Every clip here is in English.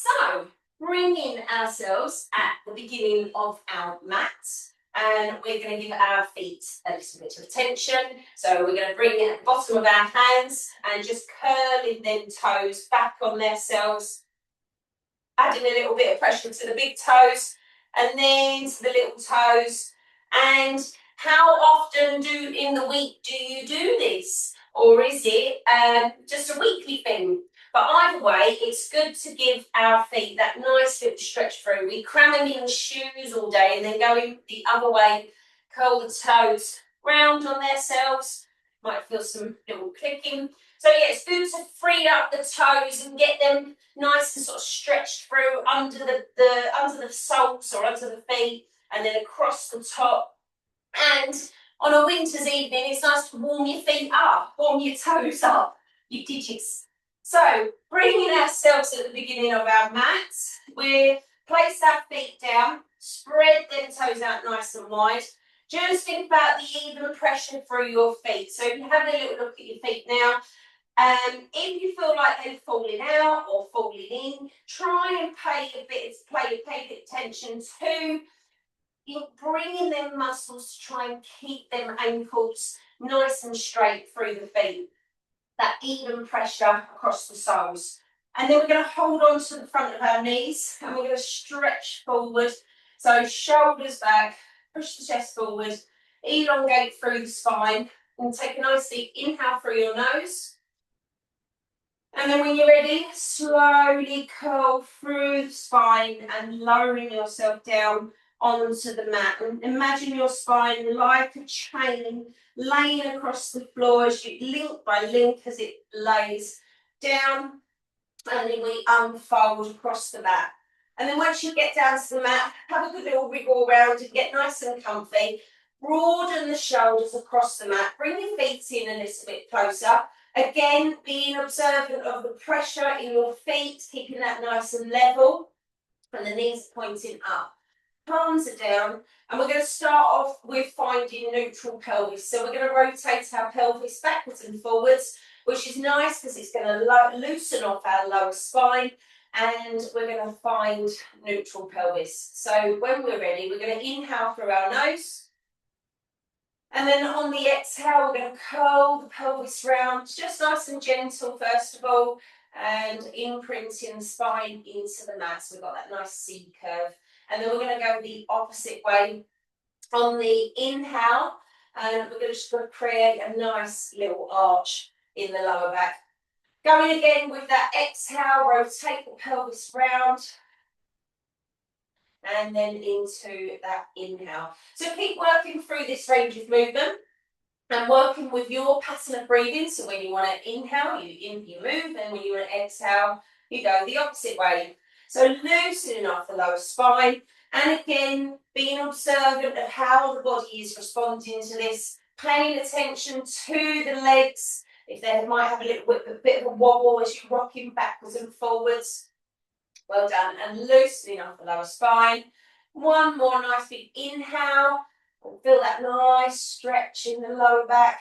So, bringing ourselves at the beginning of our mat, and we're going to give our feet a little bit of attention. So we're going to bring it at the bottom of our hands and just curling them toes back on themselves, adding a little bit of pressure to the big toes and then to the little toes. And how often in the week do you do this? Or is it just a weekly thing? But either way, it's good to give our feet that nice little stretch through. We cram them in shoes all day and then going the other way, curl the toes round on themselves. Might feel some little clicking. So yeah, it's good to free up the toes and get them nice and sort of stretched through under the soles or under the feet and then across the top. And on a winter's evening, it's nice to warm your feet up, warm your toes up, your digits. So, bringing ourselves at the beginning of our mat, we place our feet down, spread them toes out nice and wide. Just think about the even pressure through your feet. So, if you have a little look at your feet now, if you feel like they're falling out or falling in, try and pay a bit of attention to bringing them muscles to try and keep them ankles nice and straight through the feet. That even pressure across the soles. And then we're going to hold on to the front of our knees and we're going to stretch forward. So shoulders back, push the chest forward, elongate through the spine and take a nice deep inhale through your nose. And then when you're ready, slowly curl through the spine and lowering yourself down onto the mat. And imagine your spine like a chain laying across the floor as you link by link as it lays down. And then we unfold across the mat. And then once you get down to the mat, have a good little wriggle around and get nice and comfy. Broaden the shoulders across the mat. Bring your feet in a little bit closer. Again, being observant of the pressure in your feet, keeping that nice and level. And the knees pointing up. Palms are down. And we're going to start off with finding neutral pelvis. So we're going to rotate our pelvis backwards and forwards, which is nice because it's going to loosen off our lower spine. And we're going to find neutral pelvis. So when we're ready, we're going to inhale through our nose. And then on the exhale, we're going to curl the pelvis round, just nice and gentle first of all, and imprinting the spine into the mat. So we've got that nice C curve. And then we're going to go the opposite way on the inhale, and we're going to create a nice little arch in the lower back. Going again with that exhale, rotate the pelvis round. And then into that inhale. So keep working through this range of movement and working with your pattern of breathing. So when you want to inhale, you move, and when you want to exhale, you go the opposite way. So loosening off the lower spine, and again, being observant of how the body is responding to this, paying attention to the legs, if they might have a bit of a wobble as you're rocking backwards and forwards. Well done. And loosening off the lower spine. One more nice big inhale. Feel that nice stretch in the lower back.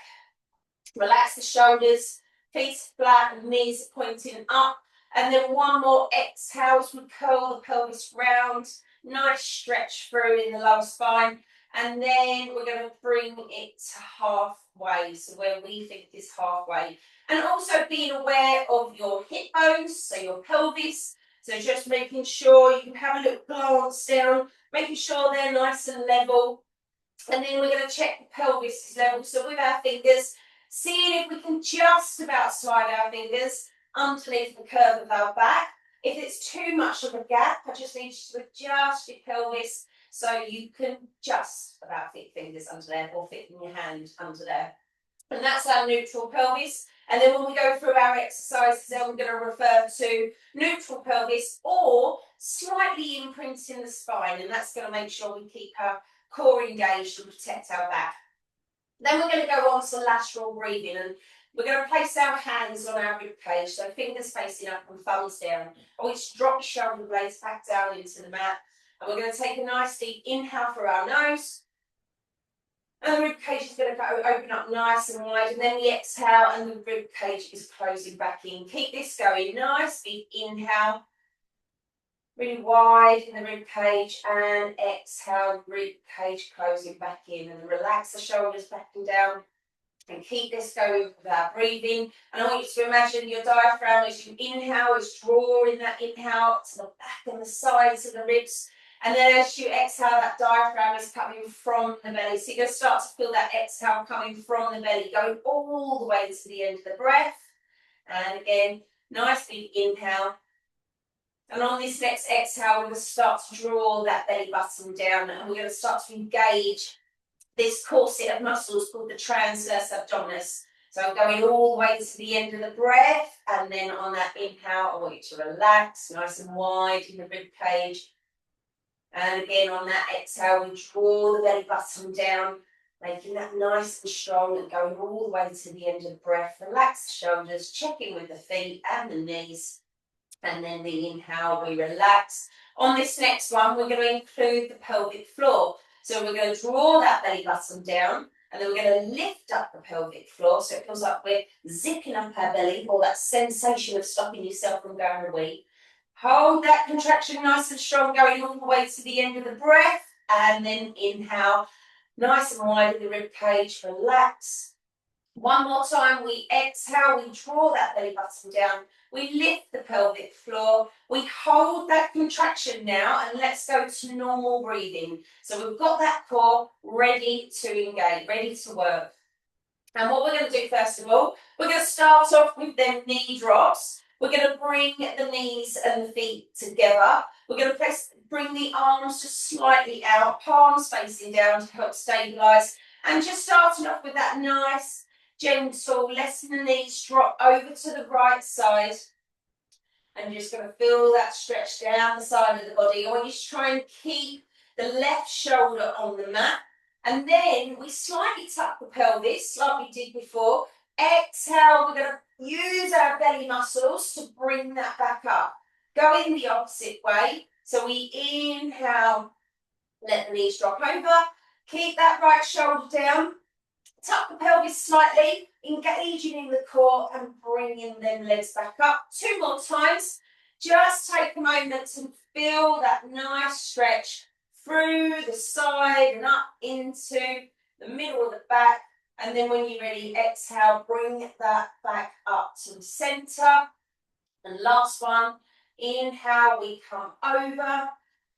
Relax the shoulders, feet flat, knees pointing up. And then one more exhale as we curl the pelvis round. Nice stretch through in the lower spine. And then we're going to bring it to halfway, so where we think is halfway. And also being aware of your hip bones, so your pelvis. So just making sure you can have a little glance down, making sure they're nice and level. And then we're going to check the pelvis level. So with our fingers, seeing if we can just about slide our fingers underneath the curve of our back. If it's too much of a gap, I just need you to adjust your pelvis so you can just about fit fingers under there or fit in your hand under there. And that's our neutral pelvis. And then when we go through our exercises, then we're going to refer to neutral pelvis or slightly imprinting the spine. And that's going to make sure we keep our core engaged and protect our back. Then we're going to go on to lateral breathing. And we're going to place our hands on our rib cage. So fingers facing up and thumbs down. I want you to drop your shoulder blades back down into the mat. And we're going to take a nice deep inhale through our nose. And the rib cage is going to open up nice and wide, and then the exhale and the rib cage is closing back in. Keep this going. Nice big inhale. really wide in the rib cage, and exhale, rib cage closing back in, and relax the shoulders back and down. And keep this going with our breathing. And I want you to imagine your diaphragm as you inhale is drawing that inhale to the back and the sides of the ribs. And then as you exhale, that diaphragm is coming from the belly. So you're going to start to feel that exhale coming from the belly, going all the way to the end of the breath. And again, nice big inhale. And on this next exhale, we're going to start to draw that belly button down, and we're going to start to engage this corset of muscles called the transverse abdominis. So going all the way to the end of the breath, and then on that inhale, I want you to relax, nice and wide in the rib cage. And again, on that exhale, we draw the belly button down, making that nice and strong, and going all the way to the end of the breath. Relax the shoulders, checking with the feet and the knees. And then the inhale, we relax. On this next one, we're going to include the pelvic floor. So we're going to draw that belly button down, and then we're going to lift up the pelvic floor so it feels like we're zipping up our belly, or that sensation of stopping yourself from going away. Hold that contraction nice and strong, going all the way to the end of the breath, and then inhale, nice and wide in the rib cage, relax. One more time, we exhale, we draw that belly button down, we lift the pelvic floor, we hold that contraction now, and let's go to normal breathing. So we've got that core ready to engage, ready to work. And what we're going to do first of all, we're going to start off with them knee drops. We're going to bring the knees and the feet together. We're going to bring the arms just slightly out, palms facing down to help stabilise. And just starting off with that nice, gentle, letting the knees drop over to the right side. And you're just going to feel that stretch down the side of the body. I want you to try and keep the left shoulder on the mat. And then we slightly tuck the pelvis, like we did before. Exhale, we're going to use our belly muscles to bring that back up. Go in the opposite way. So we inhale, let the knees drop over. Keep that right shoulder down. Tuck the pelvis slightly, engaging in the core and bringing them legs back up. 2 more times. Just take a moment to feel that nice stretch through the side and up into the middle of the back. And then when you're ready, exhale, bring that back up to the center. And last one, inhale, we come over.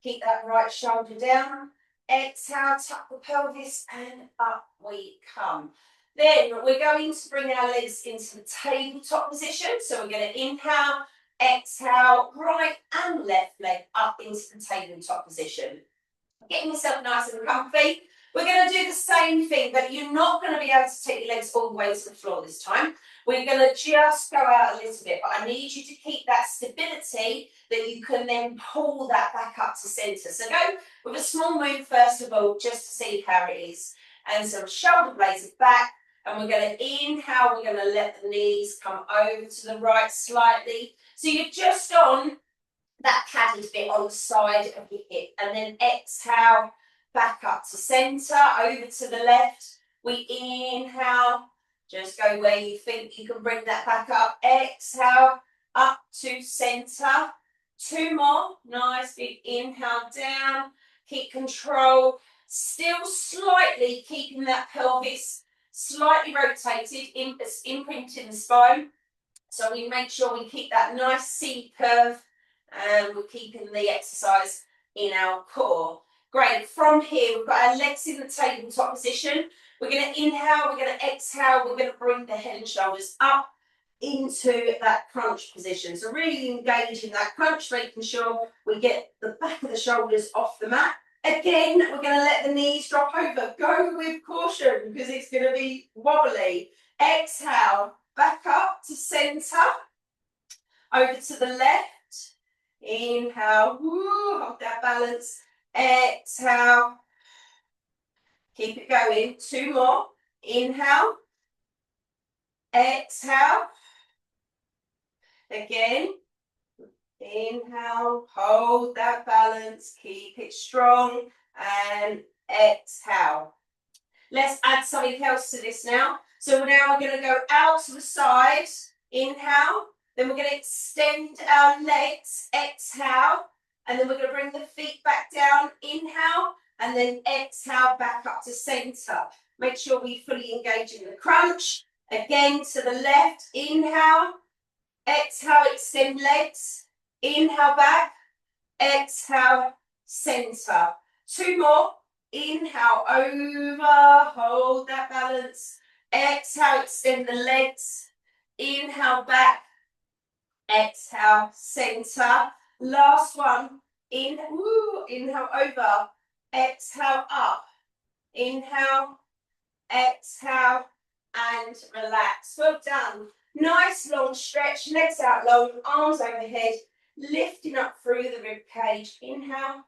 Keep that right shoulder down. Exhale, tuck the pelvis, and up we come. Then we're going to bring our legs into the tabletop position. So we're going to inhale, exhale, right and left leg up into the tabletop position. Getting yourself nice and comfy. We're going to do the same thing, but you're not going to be able to take your legs all the way to the floor this time. We're going to just go out a little bit, but I need you to keep that stability that you can then pull that back up to center. So go with a small move first of all, just to see how it is. And so shoulder blades are back, and we're going to inhale, we're going to let the knees come over to the right slightly. So you're just on that padded bit on the side of your hip, and then exhale, back up to center, over to the left. We inhale, just go where you think you can bring that back up. Exhale, up to center. 2 more, nice big inhale down. Keep control, still slightly keeping that pelvis slightly rotated, imprinting the spine. So we make sure we keep that nice C curve, and we're keeping the exercise in our core. Great. From here, we've got our legs in the tabletop position. We're going to inhale, we're going to exhale, we're going to bring the head and shoulders up into that crunch position. So really engaging that crunch, making sure we get the back of the shoulders off the mat. Again, we're going to let the knees drop over. Go with caution because it's going to be wobbly. Exhale, back up to center, over to the left. Inhale, woo, hold that balance. Exhale, keep it going. 2 more. Inhale, exhale. Again, inhale, hold that balance, keep it strong, and exhale. Let's add something else to this now. So now we're going to go out to the side. Inhale. Then we're going to extend our legs. Exhale. And then we're going to bring the feet back down, inhale, and then exhale back up to center. Make sure we fully engage in the crunch. Again, to the left, inhale, exhale, extend legs, inhale back, exhale, center. 2 more, inhale, over, hold that balance, exhale, extend the legs, inhale back, exhale, center. Last one, inhale over, exhale up, inhale, exhale, and relax. Well done. Nice long stretch, legs out long, arms overhead, lifting up through the rib cage. Inhale,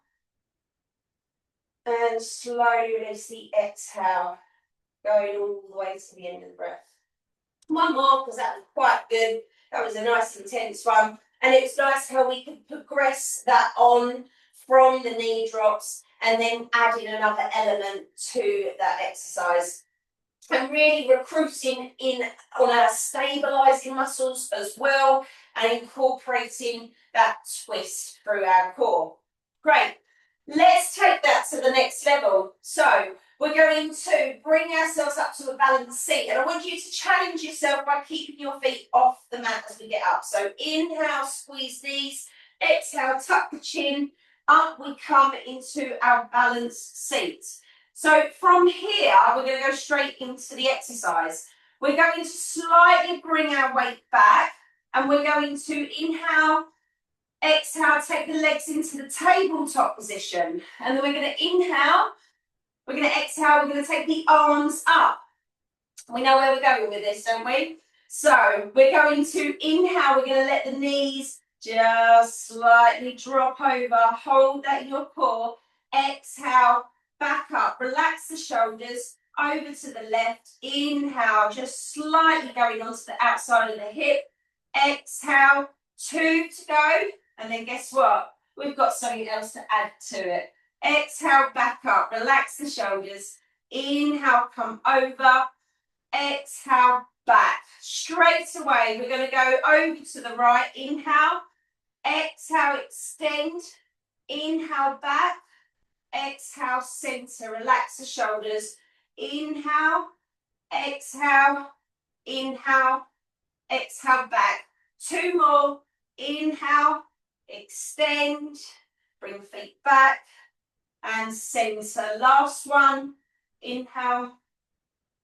and slowly release the exhale, going all the way to the end of the breath. One more, because that was quite good. That was a nice intense one. And it was nice how we could progress that on from the knee drops and then adding another element to that exercise. And really recruiting in on our stabilising muscles as well and incorporating that twist through our core. Great. Let's take that to the next level. So we're going to bring ourselves up to a balanced seat, and I want you to challenge yourself by keeping your feet off the mat as we get up. So inhale, squeeze these, exhale, tuck the chin, up we come into our balanced seat. So from here, we're going to go straight into the exercise. We're going to slightly bring our weight back, and we're going to inhale, exhale, take the legs into the tabletop position, and then we're going to inhale, we're going to exhale, we're going to take the arms up. We know where we're going with this, don't we? So we're going to inhale, we're going to let the knees just slightly drop over, hold that in your core, exhale, back up, relax the shoulders, over to the left, inhale, just slightly going onto the outside of the hip, exhale, 2 to go, and then guess what? We've got something else to add to it. Exhale, back up, relax the shoulders, inhale, come over, exhale, back. Straight away, we're going to go over to the right, inhale, exhale, extend, inhale, back, exhale, center, relax the shoulders, inhale, exhale, back. 2 more, inhale, extend, bring the feet back, and center. Last one, inhale,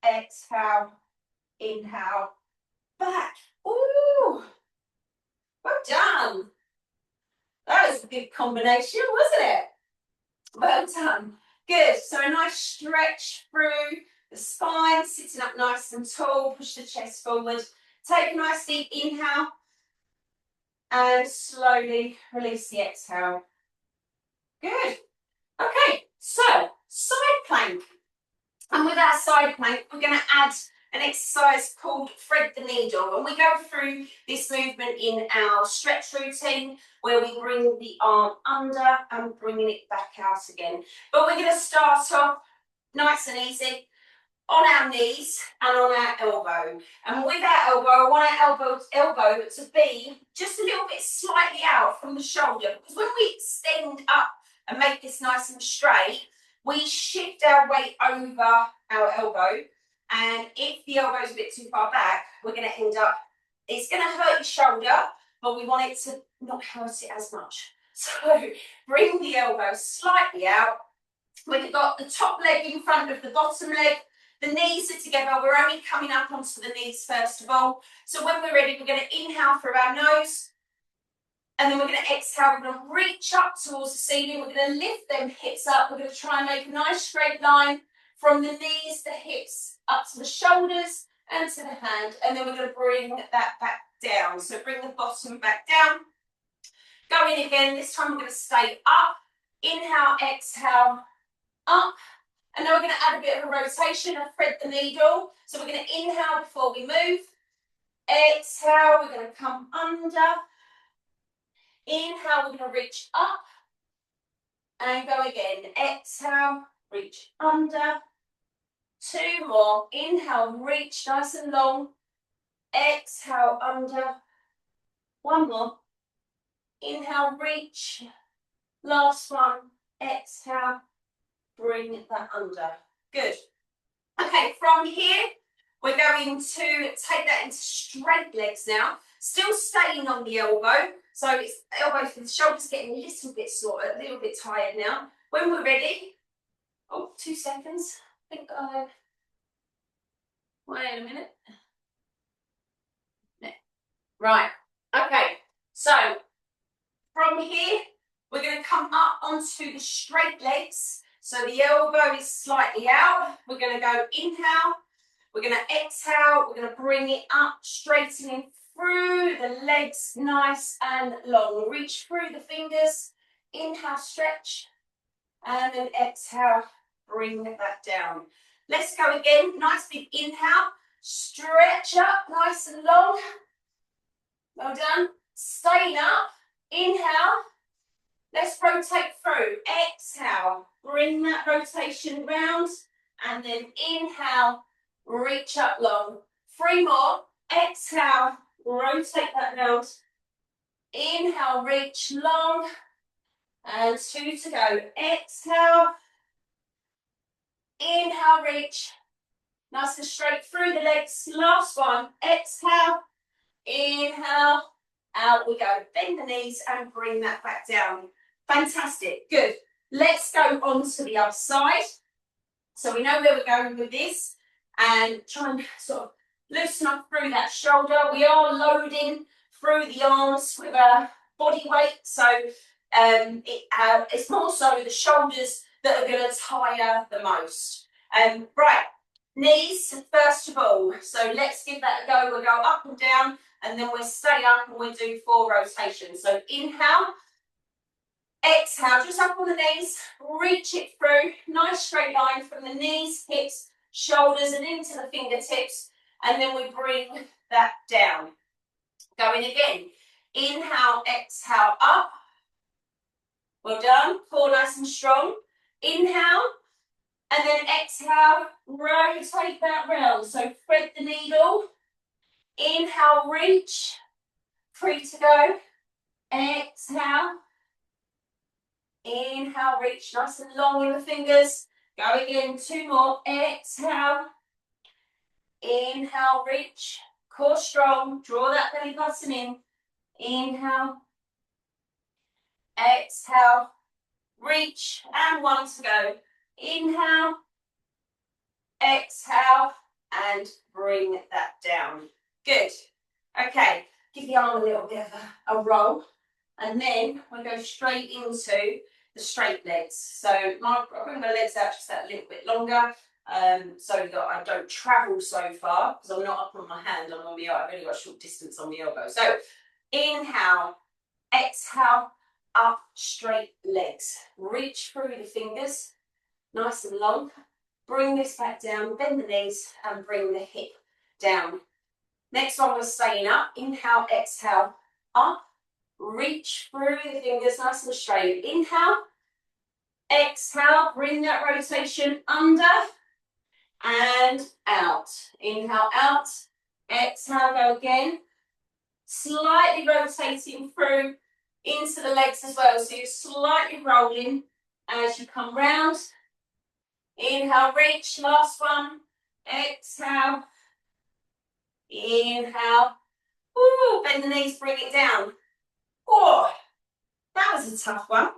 exhale, back. Ooh, well done. That was a good combination, wasn't it? Well done. Good. So a nice stretch through the spine, sitting up nice and tall, push the chest forward. Take a nice deep inhale and slowly release the exhale. Good. Okay, so side plank. And with our side plank, we're going to add an exercise called thread the needle. And we go through this movement in our stretch routine where we bring the arm under and bringing it back out again. But we're going to start off nice and easy on our knees and on our elbow. And with our elbow, I want our elbow to be just a little bit slightly out from the shoulder. Because when we extend up and make this nice and straight, we shift our weight over our elbow. And if the elbow is a bit too far back, we're going to end up, it's going to hurt your shoulder, but we want it to not hurt it as much. So bring the elbow slightly out. We've got the top leg in front of the bottom leg. The knees are together. We're only coming up onto the knees first of all. So when we're ready, we're going to inhale through our nose. And then we're going to exhale. We're going to reach up towards the ceiling. We're going to lift them hips up. We're going to try and make a nice straight line from the knees, the hips, up to the shoulders and to the hand. And then we're going to bring that back down. So bring the bottom back down. Go in again. This time we're going to stay up. Inhale, exhale, up. And now we're going to add a bit of a rotation and thread the needle. So we're going to inhale before we move. Exhale, we're going to come under. Inhale, we're going to reach up. And go again. Exhale, reach under. 2 more. Inhale, reach nice and long. Exhale, under. 1 more. Inhale, reach. Last one, exhale, bring that under. Good. Okay, from here, we're going to take that into straight legs now, still staying on the elbow. So it's elbows and shoulders getting a little bit sore, a little bit tired now. When we're ready, oh, 2 seconds. I think wait a minute. Right, okay, so from here, we're going to come up onto the straight legs. So the elbow is slightly out. We're going to go inhale. We're going to exhale. We're going to bring it up, straightening through the legs, nice and long. Reach through the fingers. Inhale, stretch. And then exhale, bring that down. Let's go again. Nice big inhale. Stretch up, nice and long. Well done. Staying up. Inhale. Let's rotate through. Exhale. Bring that rotation round. And then inhale. Reach up long. 3 more. Exhale. Rotate that round. Inhale. Reach long. And 2 to go. Exhale. Inhale. Reach. Nice and straight through the legs. Last one. Exhale. Inhale. Out we go. Bend the knees and bring that back down. Fantastic. Good. Let's go on to the other side. So we know where we're going with this. And try and sort of loosen up through that shoulder. We are loading through the arms with a body weight. So it's more so the shoulders that are going to tire the most. Right. Knees, first of all. So let's give that a go. We'll go up and down. And then we'll stay up and we'll do 4 rotations. So inhale, exhale, just up on the knees, reach it through, nice straight line from the knees, hips, shoulders and into the fingertips. And then we bring that down. Going again, inhale, exhale, up. Well done, core nice and strong. Inhale, and then exhale, rotate that round. So thread the needle. Inhale, reach, 3 to go. Exhale. Inhale, reach nice and long in the fingers. Go again, 2 more. Exhale. Inhale, reach. Core strong. Draw that belly button in. Inhale. Exhale. Reach. And 1 to go. Inhale. Exhale. And bring that down. Good. Okay, give the arm a little bit of a roll. And then we'll go straight into the straight legs. So I'll bring my legs out just that little bit longer so that I don't travel so far because I'm not up on my hand, I'm on the elbow. I've only got a short distance on the elbow. So inhale, exhale, up, straight legs. Reach through the fingers, nice and long. Bring this back down, bend the knees and bring the hip down. Next one, we're staying up. Inhale, exhale, up. Reach through the fingers, nice and straight. Inhale, exhale, bring that rotation under and out. Inhale, out. Exhale, go again. Slightly rotating through into the legs as well. So you're slightly rolling as you come round. Inhale, reach, last one. Exhale. Inhale. Ooh, bend the knees, bring it down. Oh, that was a tough one.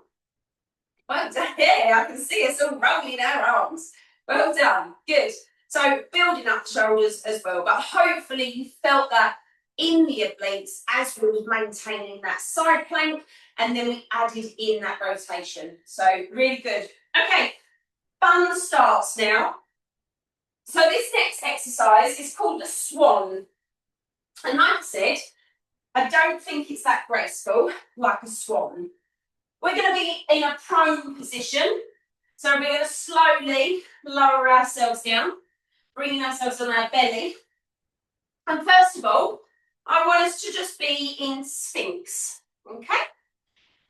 Well done. Yeah, I can see us all rolling our arms. Well done. Good. So building up the shoulders as well, but hopefully you felt that in the obliques as we were maintaining that side plank, and then we added in that rotation. So really good. Okay, fun starts now. So this next exercise is called the swan. And like I said, I don't think it's that graceful like a swan. We're going to be in a prone position. So we're going to slowly lower ourselves down, bringing ourselves on our belly. And first of all, I want us to just be in Sphinx, okay?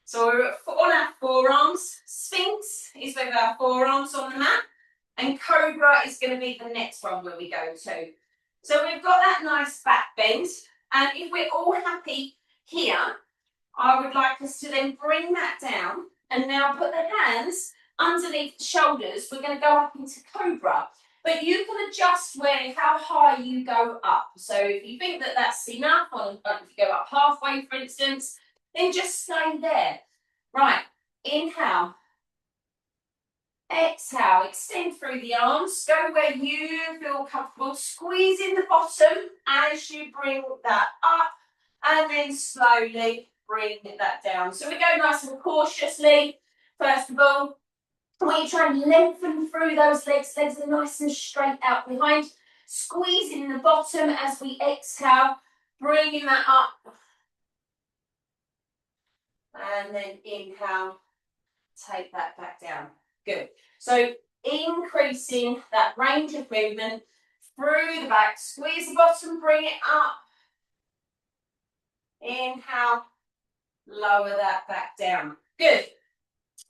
So we're on our forearms. Sphinx is with our forearms on the mat. And Cobra is going to be the next one where we go to. So we've got that nice back bend. And if we're all happy here, I would like us to then bring that down And now put the hands underneath the shoulders. We're going to go up into cobra. But you can adjust how high you go up. So if you think that that's enough, or if you go up halfway, for instance, then just stay there. Right, inhale. Exhale, extend through the arms. Go where you feel comfortable. Squeeze in the bottom as you bring that up. And then slowly bring that down. So we go nice and cautiously. First of all, we try and lengthen through those legs. Legs are nice and straight out behind. Squeezing the bottom as we exhale. Bringing that up. And then inhale. Take that back down. Good. So increasing that range of movement through the back. Squeeze the bottom, bring it up. Inhale. Lower that back down. Good.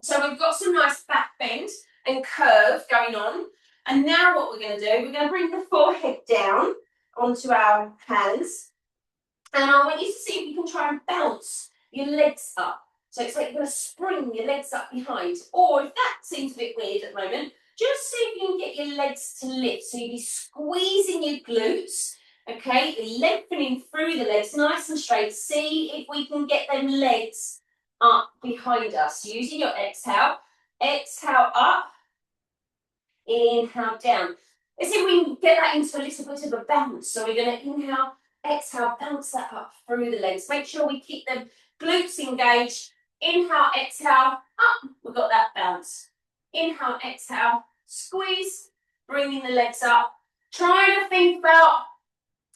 So we've got some nice back bend and curve going on. And now what we're going to do, we're going to bring the forehead down onto our hands. And I want you to see if you can try and bounce your legs up. So it's like you're going to spring your legs up behind. Or if that seems a bit weird at the moment, just see if you can get your legs to lift. So you'll be squeezing your glutes. Okay, lengthening through the legs, nice and straight. See if we can get them legs up behind us. Using your exhale. Exhale up. Inhale down. Let's see if we can get that into a little bit of a bounce. So we're going to inhale, exhale, bounce that up through the legs. Make sure we keep them glutes engaged. Inhale, exhale, up. We've got that bounce. Inhale, exhale, squeeze, bringing the legs up. Trying to think about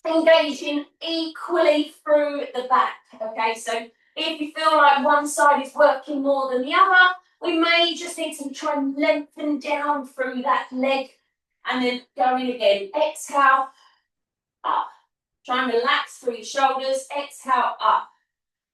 engaging equally through the back. Okay, so if you feel like one side is working more than the other, we may just need to try and lengthen down through that leg and then going again. Exhale, up. Try and relax through your shoulders. Exhale, up.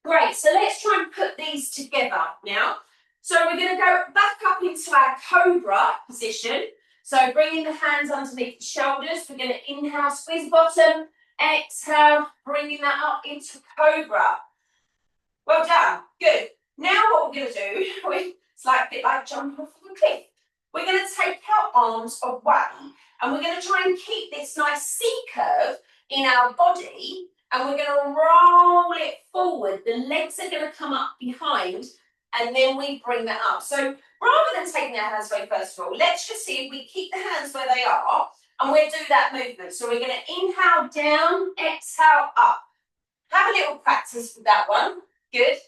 Great, so let's try and put these together now. So we're going to go back up into our cobra position. So bringing the hands underneath the shoulders. We're going to inhale, squeeze the bottom. Exhale, bringing that up into cobra. Well done, good. Now what we're going to do, it's like a bit like jumping off of a cliff. We're going to take our arms away and we're going to try and keep this nice C-curve in our body. And we're going to roll it forward. The legs are going to come up behind and then we bring that up. So rather than taking our hands away first of all, let's just see if we keep the hands where they are and we'll do that movement. So we're going to inhale down, exhale up. Have a little practice with that one. Good.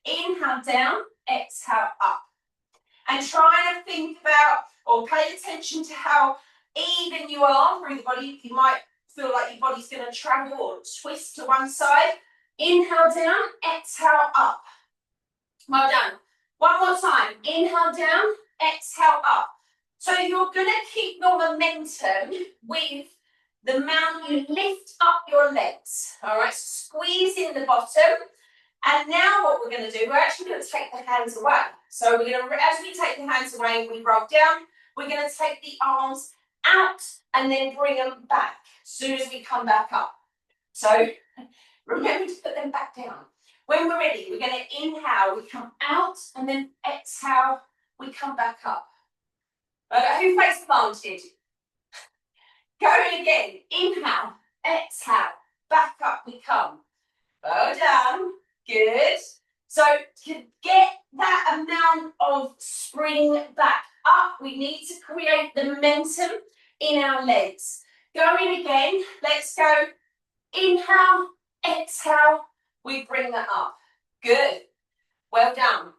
Inhale down, exhale up. And try to think about or pay attention to how even you are through the body. You might feel like your body's going to travel or twist to one side. Inhale down, exhale up. Well done. One more time. Inhale down, exhale up. So you're going to keep your momentum with the amount you lift up your legs. All right, squeeze in the bottom. And now what we're going to do, we're actually going to take the hands away. So we're going to, as we take the hands away and we roll down, we're going to take the arms out and then bring them back as soon as we come back up. So remember to put them back down. When we're ready, we're going to inhale, we come out, and then exhale, we come back up. Who face planted? Going again. Inhale, exhale, back up we come. Well done. Good. So to get that amount of spring back up, we need to create the momentum in our legs. Going again. Let's go. Inhale, exhale. We bring that up. Good. Well done.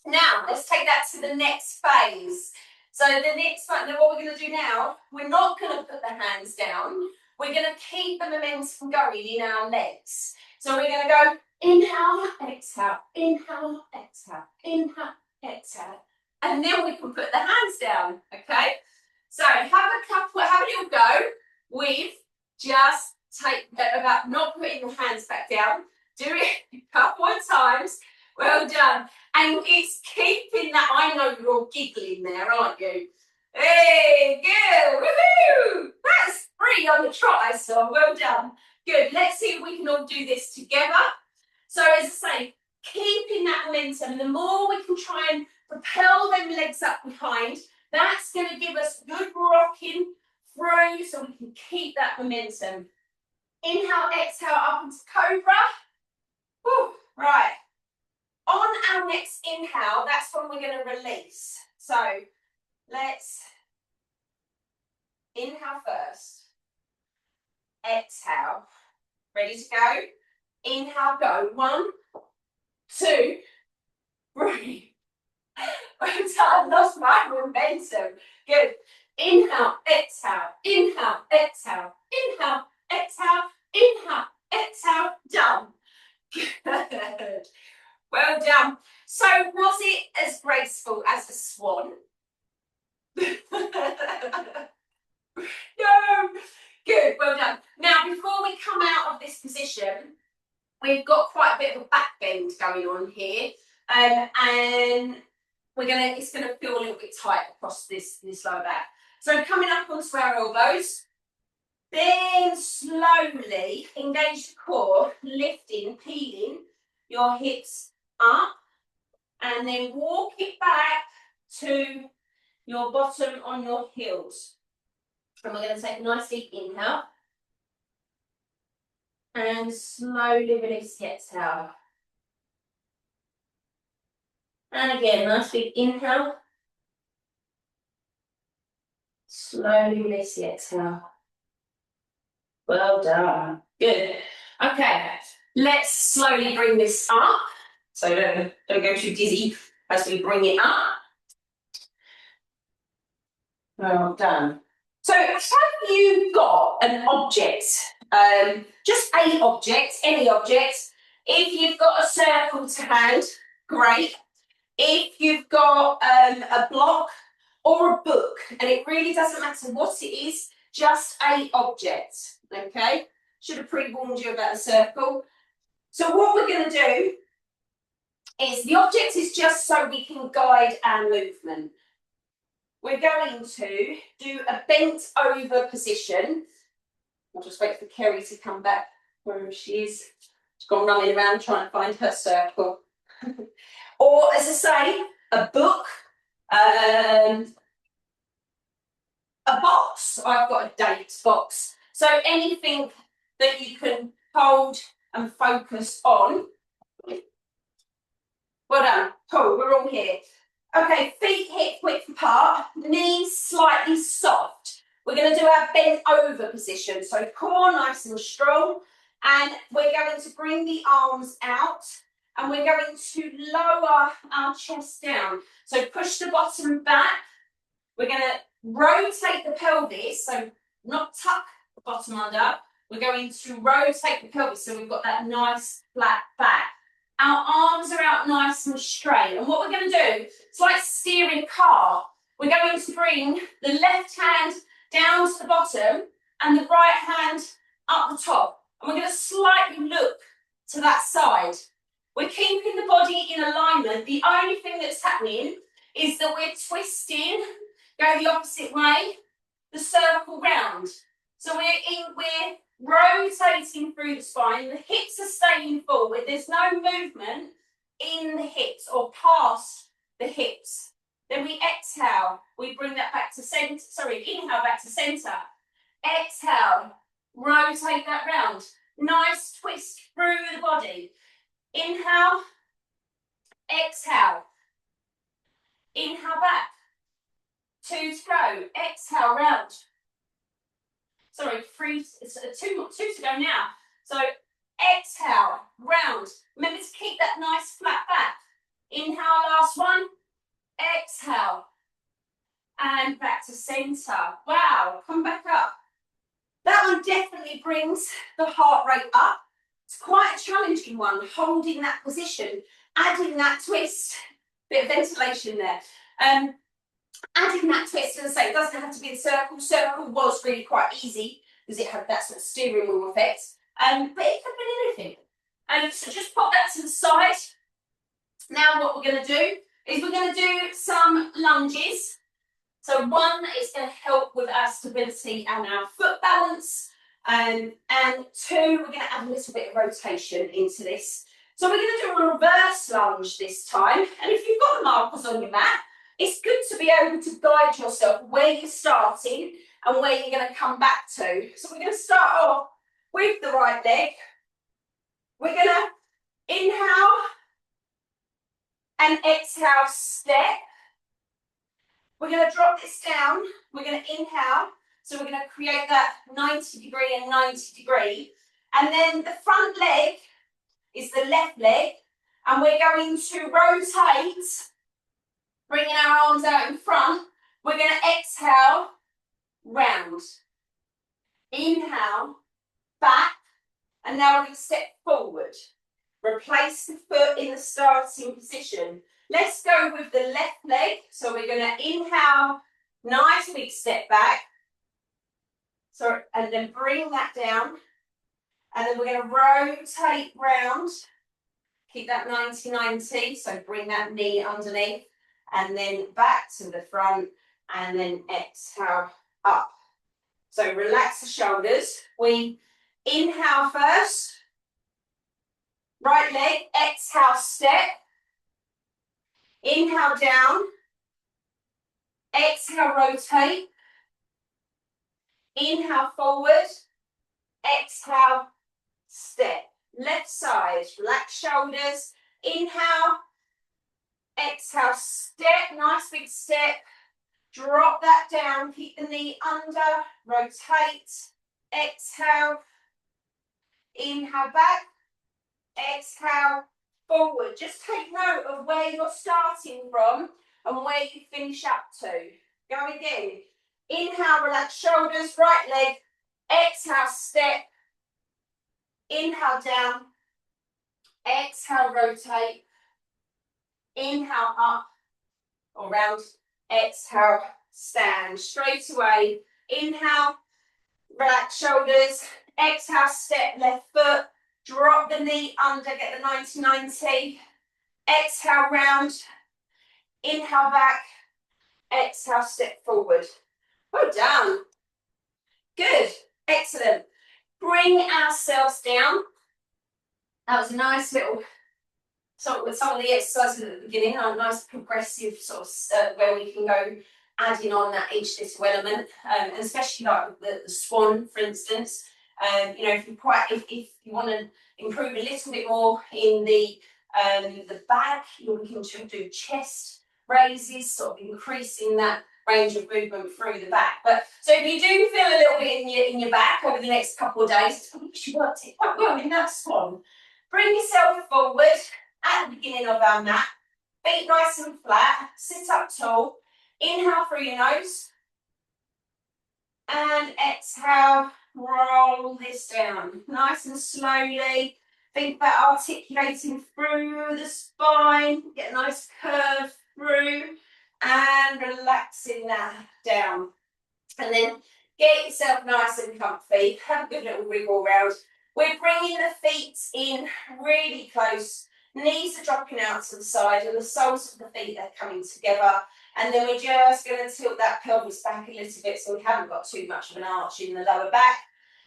Now, let's take that to the next phase. So the next one, what we're going to do now, we're not going to put the hands down. We're going to keep the momentum going in our legs. So we're going to go inhale, exhale, inhale, exhale, inhale, exhale. And then we can put the hands down, okay? So have a little go with just about not putting the hands back down. Do it a couple of times. Well done. And it's keeping that, I know you're all giggling there, aren't you? Hey, good, woohoo! That's 3 on the trot, I saw. Well done. Good, let's see if we can all do this together. So as I say, keeping that momentum, the more we can try and propel them legs up behind. That's going to give us good rocking through so we can keep that momentum. Inhale, exhale up into cobra. Whew, right. On our next inhale, that's when we're going to release. So let's inhale first. Exhale. Ready to go? Inhale, go. 1, 2, 3. I lost my momentum. Good. Inhale, exhale, inhale, exhale, inhale, exhale, inhale, exhale. Done. Good. Well done. So was it as graceful as a swan? No. Good. Well done. Now, before we come out of this position, we've got quite a bit of a back bend going on here, and it's gonna feel a little bit tight across this lower back. So coming up onto our elbows, then slowly engage the core, lifting, peeling your hips up, and then walk it back to your bottom on your heels. And we're going to take a nice deep inhale. And slowly release the exhale. And again, nice big inhale. Slowly release the exhale. Well done. Good. Okay, let's slowly bring this up. So don't go too dizzy as we bring it up. Well done. So have you got an object, just a object, any object? If you've got a circle to hand, great. If you've got a block or a book, and it really doesn't matter what it is, just a object, okay? Should have pre-warned you about the circle. So what we're going to do is, the object is just so we can guide our movement. We're going to do a bent over position. I'll just wait for Kerry to come back where she is. She's gone running around trying to find her circle. Or, as I say, a book, a box. I've got a dates box. So anything that you can hold and focus on. Well done. Cool, we're all here. Okay, feet hip width apart, knees slightly soft. We're going to do our bent over position. So core nice and strong. And we're going to bring the arms out. And we're going to lower our chest down. So push the bottom back. We're going to rotate the pelvis. So not tuck the bottom under. We're going to rotate the pelvis so we've got that nice flat back. Our arms are out nice and straight. And what we're going to do, it's like steering a car. We're going to bring the left hand down to the bottom and the right hand up the top. And we're going to slightly look to that side. We're keeping the body in alignment. The only thing that's happening is that we're twisting, go the opposite way, the circle round. So we're rotating through the spine. The hips are staying forward. There's no movement in the hips or past the hips. Then we exhale. We bring that back to center. Sorry, inhale back to center. Exhale. Rotate that round. Nice twist through the body. Inhale. Exhale. Inhale back. 2 to go. Exhale round. Sorry, 2 to go now. So exhale, round. Remember to keep that nice flat back. Inhale, last one. Exhale. And back to center. Wow, come back up. That one definitely brings the heart rate up. It's quite a challenging one, holding that position, adding that twist. Bit of ventilation there. Adding that twist, as I say, it doesn't have to be the circle. Circle was really quite easy because it had that sort of steering wheel effect. But it could have been anything. So just pop that to the side. Now what we're going to do is we're going to do some lunges. So one is going to help with our stability and our foot balance. And two, we're going to add a little bit of rotation into this So we're going to do a reverse lunge this time. And if you've got the markers on your mat, it's good to be able to guide yourself where you're starting and where you're going to come back to. So we're going to start off with the right leg. We're going to inhale and exhale, step. We're going to drop this down. We're going to inhale. So we're going to create that 90-degree and 90-degree. And then the front leg is the left leg. And we're going to rotate, bringing our arms out in front. We're going to exhale, round. Inhale, back. And now we're going to step forward. Replace the foot in the starting position. Let's go with the left leg. So we're going to inhale, nice big step back. So, and then bring that down. And then we're going to rotate round. Keep that 90-90. So bring that knee underneath. And then back to the front. And then exhale up. So relax the shoulders. We inhale first. Right leg, exhale, step. Inhale down. Exhale, rotate. Inhale forward. Exhale, step. Left side, relax shoulders. Inhale. Exhale, step. Nice big step. Drop that down. Keep the knee under. Rotate. Exhale. Inhale back. Exhale forward. Just take note of where you're starting from and where you finish up to. Go again. Inhale, relax shoulders, right leg. Exhale, step. Inhale down. Exhale, rotate. Inhale up or round. Exhale, stand. Straight away. Inhale, relax shoulders. Exhale, step left foot. Drop the knee under, get the 90-90. Exhale, round. Inhale back. Exhale, step forward. Well done. Good. Excellent. Bring ourselves down. That was a nice little, with some of the exercises at the beginning, a nice progressive sort of where we can go adding on that each little element, and especially like the swan, for instance. You know, if you want to improve a little bit more in the back, you're looking to do chest raises, sort of increasing that range of movement through the back. But so if you do feel a little bit in your back over the next couple of days, it's probably you worked it quite well in that swan. Bring yourself forward at the beginning of our mat. Feet nice and flat. Sit up tall. Inhale through your nose. And exhale. Roll this down. Nice and slowly. Think about articulating through the spine. Get a nice curve through. And relaxing that down. And then get yourself nice and comfy. Have a good little wriggle round. We're bringing the feet in really close. Knees are dropping out to the side and the soles of the feet are coming together. And then we're just going to tilt that pelvis back a little bit so we haven't got too much of an arch in the lower back.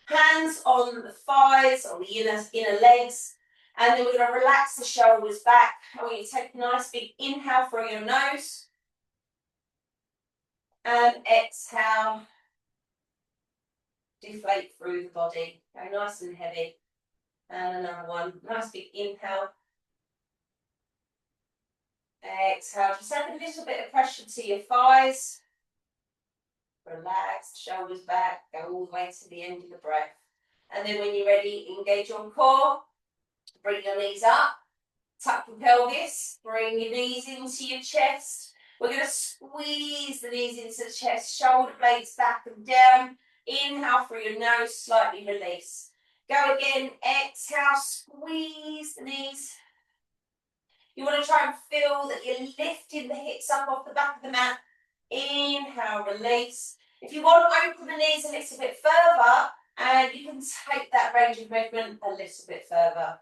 Hands on the thighs, on the inner legs. And then we're going to relax the shoulders back. And we're going to take a nice big inhale through your nose. And exhale. Deflate through the body. Go nice and heavy. And another one. Nice big inhale. Exhale. Just add a little bit of pressure to your thighs. Relax, shoulders back. Go all the way to the end of the breath. And then when you're ready, engage your core. Bring your knees up. Tuck your pelvis. Bring your knees into your chest. We're going to squeeze the knees into the chest. Shoulder blades back and down. Inhale through your nose, slightly release. Go again, exhale, squeeze the knees. You want to try and feel that you're lifting the hips up off the back of the mat. Inhale, release. If you want to open the knees a little bit further, and you can take that range of movement a little bit further.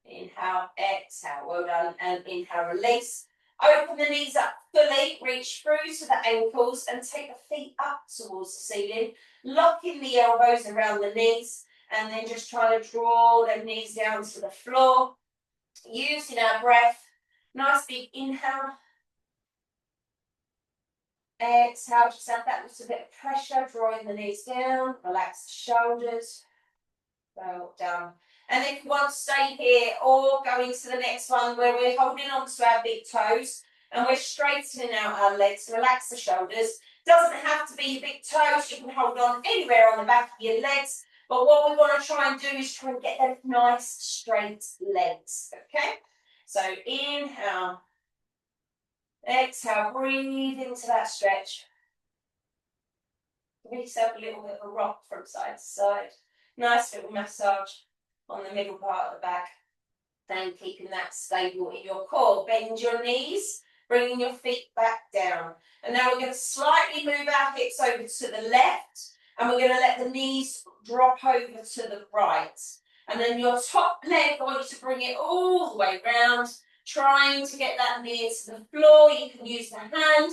Inhale, exhale, well done, and inhale, release. Open the knees up fully, reach through to the ankles and take the feet up towards the ceiling. Locking the elbows around the knees and then just try to draw them knees down to the floor. Using our breath. Nice big inhale. Exhale, just add that little bit of pressure, drawing the knees down, relax the shoulders. Well done. And if you want to stay here or go into the next one where we're holding on to our big toes and we're straightening out our legs, relax the shoulders. Doesn't have to be your big toes, you can hold on anywhere on the back of your legs. But what we want to try and do is try and get them nice straight legs, okay? So inhale, exhale, breathe into that stretch. Give yourself a little bit of a rock from side to side. Nice little massage on the middle part of the back. Then keeping that stable in your core. Bend your knees, bringing your feet back down. And now we're going to slightly move our hips over to the left. And we're going to let the knees drop over to the right. And then your top leg, I want you to bring it all the way round, trying to get that knee into the floor. You can use the hand.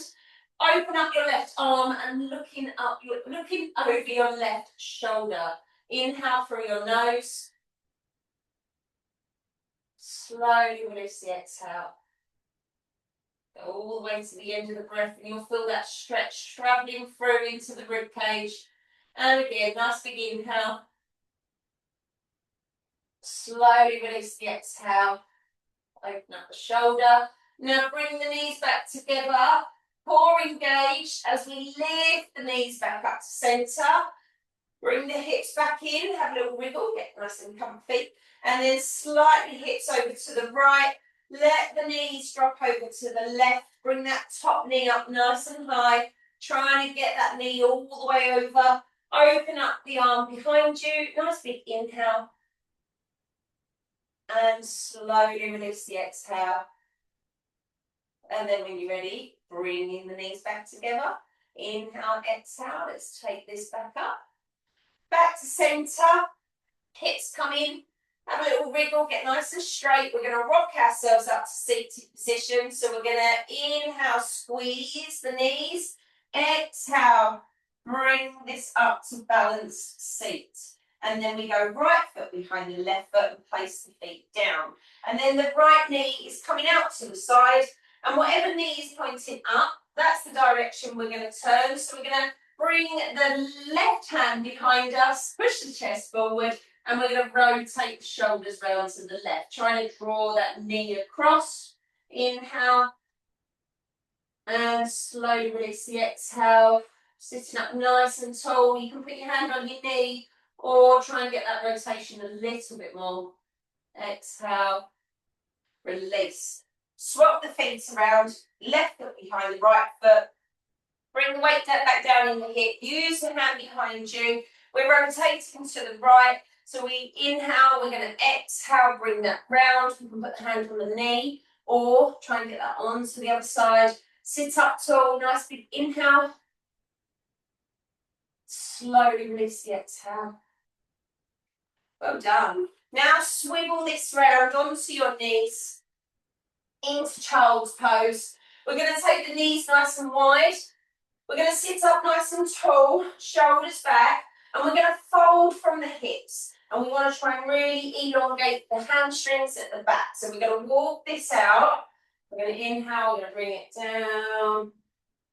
Open up your left arm and looking over your left shoulder. Inhale through your nose. Slowly release the exhale. Go all the way to the end of the breath and you'll feel that stretch travelling through into the rib cage. And again, nice big inhale. Slowly release the exhale. Open up the shoulder. Now bring the knees back together. Core engaged as we lift the knees back up to centre. Bring the hips back in, have a little wriggle, get nice and comfy. And then slightly hips over to the right. Let the knees drop over to the left. Bring that top knee up nice and high. Trying to get that knee all the way over. Open up the arm behind you. Nice big inhale. And slowly release the exhale. And then when you're ready, bringing the knees back together. Inhale, exhale. Let's take this back up. Back to centre. Hips come in. Have a little wriggle. Get nice and straight. We're going to rock ourselves up to seated position. So we're going to inhale, squeeze the knees. Exhale. Bring this up to balanced seat. And then we go right foot behind the left foot and place the feet down. And then the right knee is coming out to the side. And whatever knee is pointing up, that's the direction we're going to turn. So we're going to bring the left hand behind us, push the chest forward, and we're going to rotate the shoulders round to the left. Trying to draw that knee across. Inhale. And slowly release the exhale. Sitting up nice and tall. You can put your hand on your knee or try and get that rotation a little bit more. Exhale. Release. Swap the feet around, left foot behind the right foot. Bring the weight back down in the hip. Use the hand behind you. We're rotating to the right. So we inhale, we're going to exhale, bring that round. We can put the hand on the knee or try and get that on to the other side. Sit up tall, nice big inhale. Slowly release the exhale. Well done. Now swivel this round onto your knees. Into child's pose. We're going to take the knees nice and wide. We're going to sit up nice and tall, shoulders back, and we're going to fold from the hips. And we want to try and really elongate the hamstrings at the back. So we're going to walk this out. We're going to inhale, we're going to bring it down.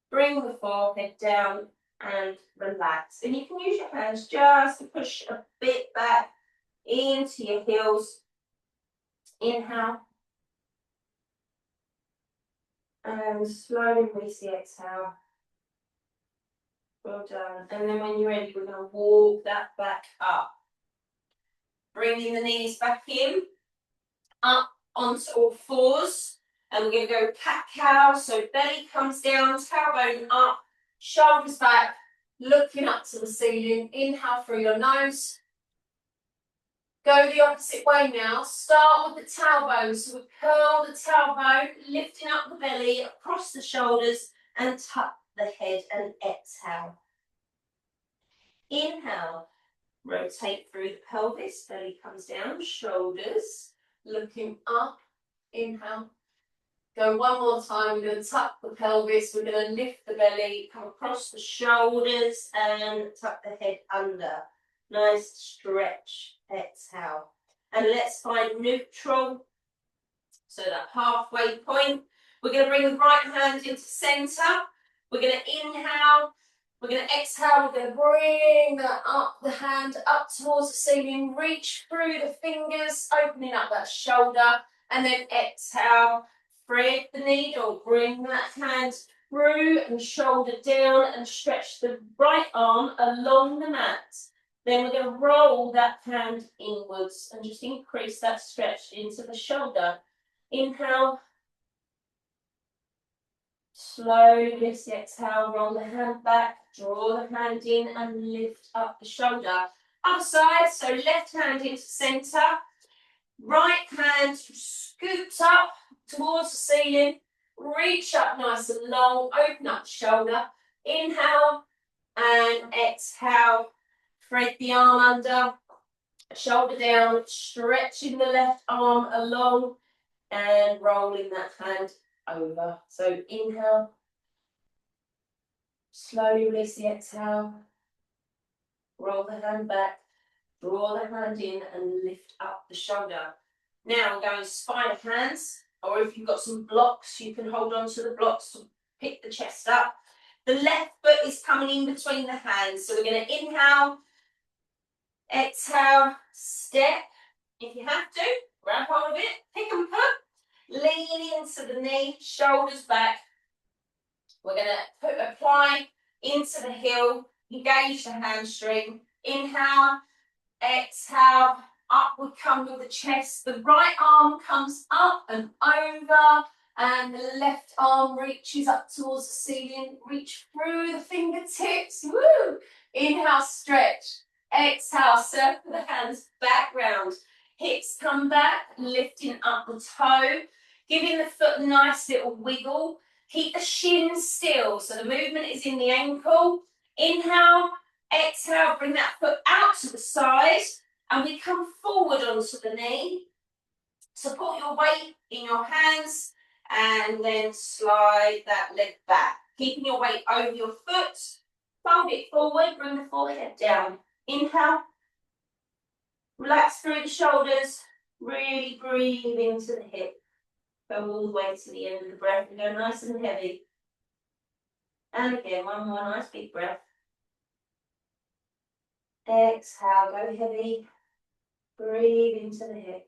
Bring the forehead down and relax. And you can use your hands just to push a bit back into your heels. Inhale. And slowly release the exhale. Well done. And then when you're ready, we're going to walk that back up. Bringing the knees back in, up onto all fours. And we're going to go cat-cow. So belly comes down, tailbone up, shoulders back, looking up to the ceiling. Inhale through your nose. Go the opposite way now. Start with the tailbone. So we curl the tailbone, lifting up the belly, across the shoulders, and tuck the head and exhale. Inhale. Rotate through the pelvis. Belly comes down, shoulders, looking up. Inhale. Go one more time. We're going to tuck the pelvis. We're going to lift the belly, come across the shoulders, and tuck the head under. Nice stretch. Exhale. And let's find neutral. So that halfway point. We're going to bring the right hand into centre. We're going to inhale. We're going to exhale. We're going to bring that up, the hand up towards the ceiling. Reach through the fingers, opening up that shoulder. And then exhale. Thread the needle. Bring that hand through and shoulder down and stretch the right arm along the mat. Then we're going to roll that hand inwards and just increase that stretch into the shoulder. Inhale. Slowly lift the exhale, roll the hand back, draw the hand in and lift up the shoulder. Other side, so left hand into centre. Right hand scoops up towards the ceiling. Reach up nice and long, open up the shoulder. Inhale and exhale. Thread the arm under, shoulder down, stretching the left arm along and rolling that hand over. So inhale, slowly release the exhale, roll the hand back, draw the hand in and lift up the shoulder. Now we're going spider hands, or if you've got some blocks, you can hold on to the blocks to pick the chest up. The left foot is coming in between the hands, so we're going to inhale, exhale, step. If you have to, grab hold of it, pick and put, lean into the knee, shoulders back. We're going to apply into the heel, engage the hamstring. Inhale, exhale, up we come with the chest. The right arm comes up and over, and the left arm reaches up towards the ceiling. Reach through the fingertips. Woo! Inhale, stretch. Exhale, circle the hands back round. Hips come back, lifting up the toe, giving the foot a nice little wiggle. Keep the shins still, so the movement is in the ankle. Inhale, exhale, bring that foot out to the side, and we come forward onto the knee. Support your weight in your hands, and then slide that leg back. Keeping your weight over your foot, fold it forward, bring the forehead down. Inhale, relax through the shoulders, really breathe into the hip. Go all the way to the end of the breath and go nice and heavy. And again, one more nice big breath. Exhale, go heavy. Breathe into the hip.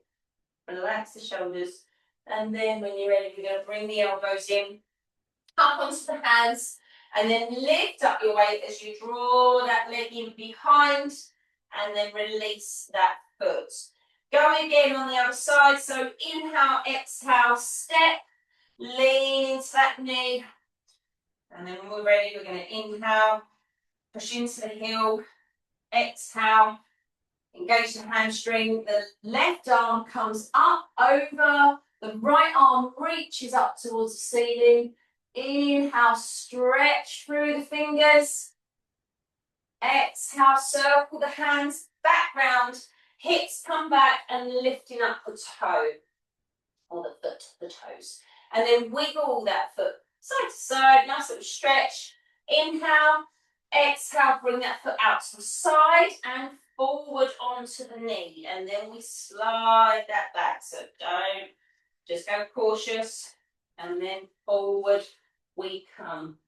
Relax the shoulders. And then when you're ready, we're going to bring the elbows in, up onto the hands, and then lift up your weight as you draw that leg in behind, and then release that foot. Go again on the other side. So inhale, exhale, step, lean into that knee. And then when we're ready, we're going to inhale, push into the heel, exhale, engage the hamstring. The left arm comes up over, the right arm reaches up towards the ceiling. Inhale, stretch through the fingers. Exhale, circle the hands back round. Hips come back and lifting up the toe, or the foot, the toes. And then wiggle that foot side to side, nice little stretch. Inhale, exhale, bring that foot out to the side and forward onto the knee. And then we slide that back. So don't, just go cautious. And then forward we come.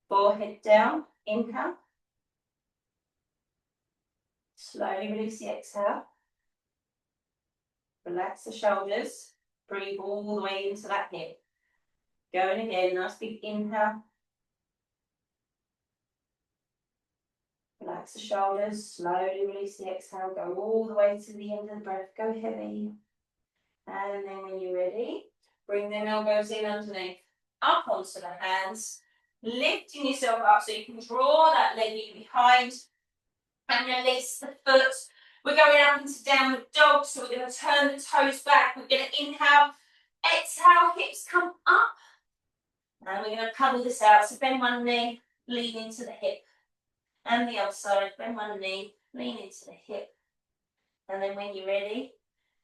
Forehead down, inhale. Slowly release the exhale. Relax the shoulders. Breathe all the way into that hip. Going again, nice big inhale. Relax the shoulders. Slowly release the exhale. Go all the way to the end of the breath. Go heavy. And then when you're ready, bring them elbows in underneath. Up onto the hands. Lifting yourself up so you can draw that leg in behind. And release the foot. We're going up into downward dog, so we're going to turn the toes back. We're going to inhale, exhale, hips come up. And we're going to cuddle this out. So bend one knee, lean into the hip. And the other side, bend one knee, lean into the hip. And then when you're ready,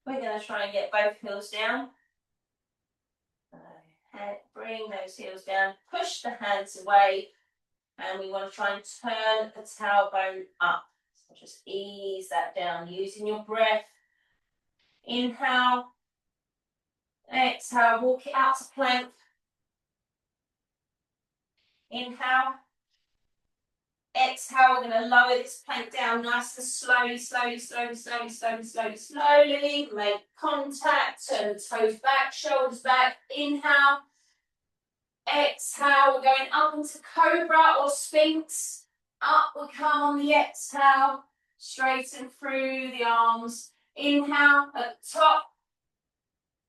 we're going to try and get both heels down. Bring those heels down, push the hands away. And we want to try and turn the tailbone up. So just ease that down using your breath. Inhale, Exhale, walk it out to plank. Inhale. Exhale, we're going to lower this plank down nice and slowly, slowly. Make contact, turn the toes back, shoulders back. Inhale. Exhale, we're going up into cobra or sphinx. Up we come on the exhale, straighten through the arms. Inhale at the top.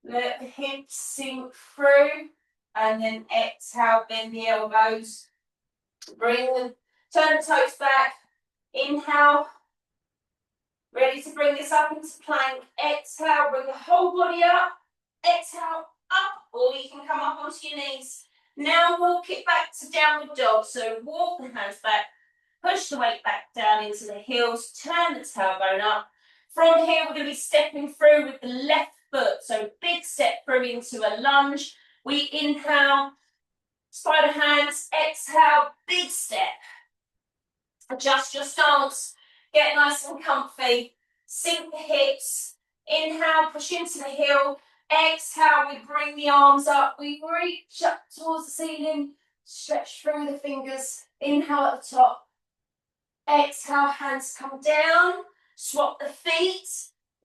Let the hips sink through. And then exhale, bend the elbows. Bring them. Turn the toes back. Inhale. Ready to bring this up into plank. Exhale, bring the whole body up. Exhale, up. Or you can come up onto your knees. Now walk it back to downward dog. So walk the hands back. Push the weight back down into the heels. Turn the tailbone up. From here, we're going to be stepping through with the left foot. So big step through into a lunge. We inhale. Spider hands. Exhale. Big step. Adjust your stance, get nice and comfy, sink the hips, inhale, push into the heel, exhale, we bring the arms up, we reach up towards the ceiling, stretch through the fingers, inhale at the top, exhale, hands come down, swap the feet,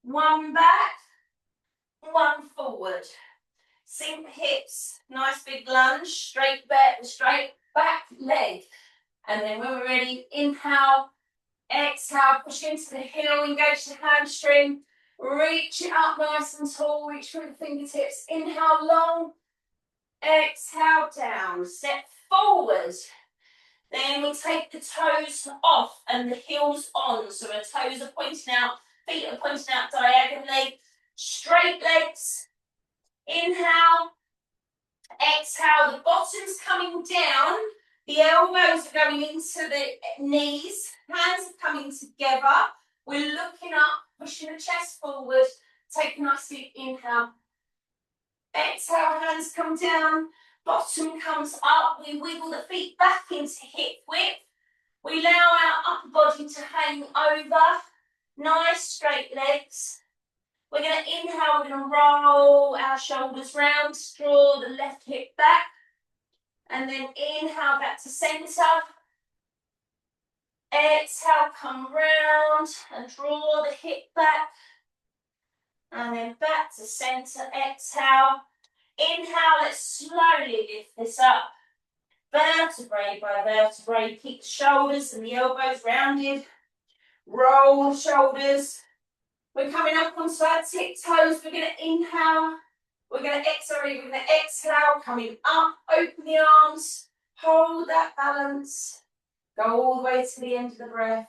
one back, one forward, sink the hips, nice big lunge, straight back leg. And then when we're ready, inhale, exhale, push into the heel, engage the hamstring, reach it up nice and tall, reach through the fingertips, inhale long, exhale down, step forward. Then we take the toes off and the heels on, so our toes are pointing out, feet are pointing out diagonally, straight legs, inhale, exhale, the bottom's coming down, the elbows are going into the knees, hands are coming together. We're looking up, pushing the chest forward. Take a nice deep inhale. Exhale, hands come down, bottom comes up. We wiggle the feet back into hip width. We allow our upper body to hang over. Nice straight legs. We're going to inhale, we're going to roll our shoulders round, draw the left hip back. And then inhale back to centre. Exhale, come round and draw the hip back. And then back to centre, exhale. Inhale, let's slowly lift this up. Vertebrae by vertebrae, keep the shoulders and the elbows rounded. Roll the shoulders. We're coming up onto our tiptoes. We're going to inhale. We're going to exhale, coming up, open the arms, hold that balance, go all the way to the end of the breath,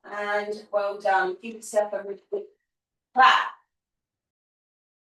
and well done. Give yourself a really quick clap.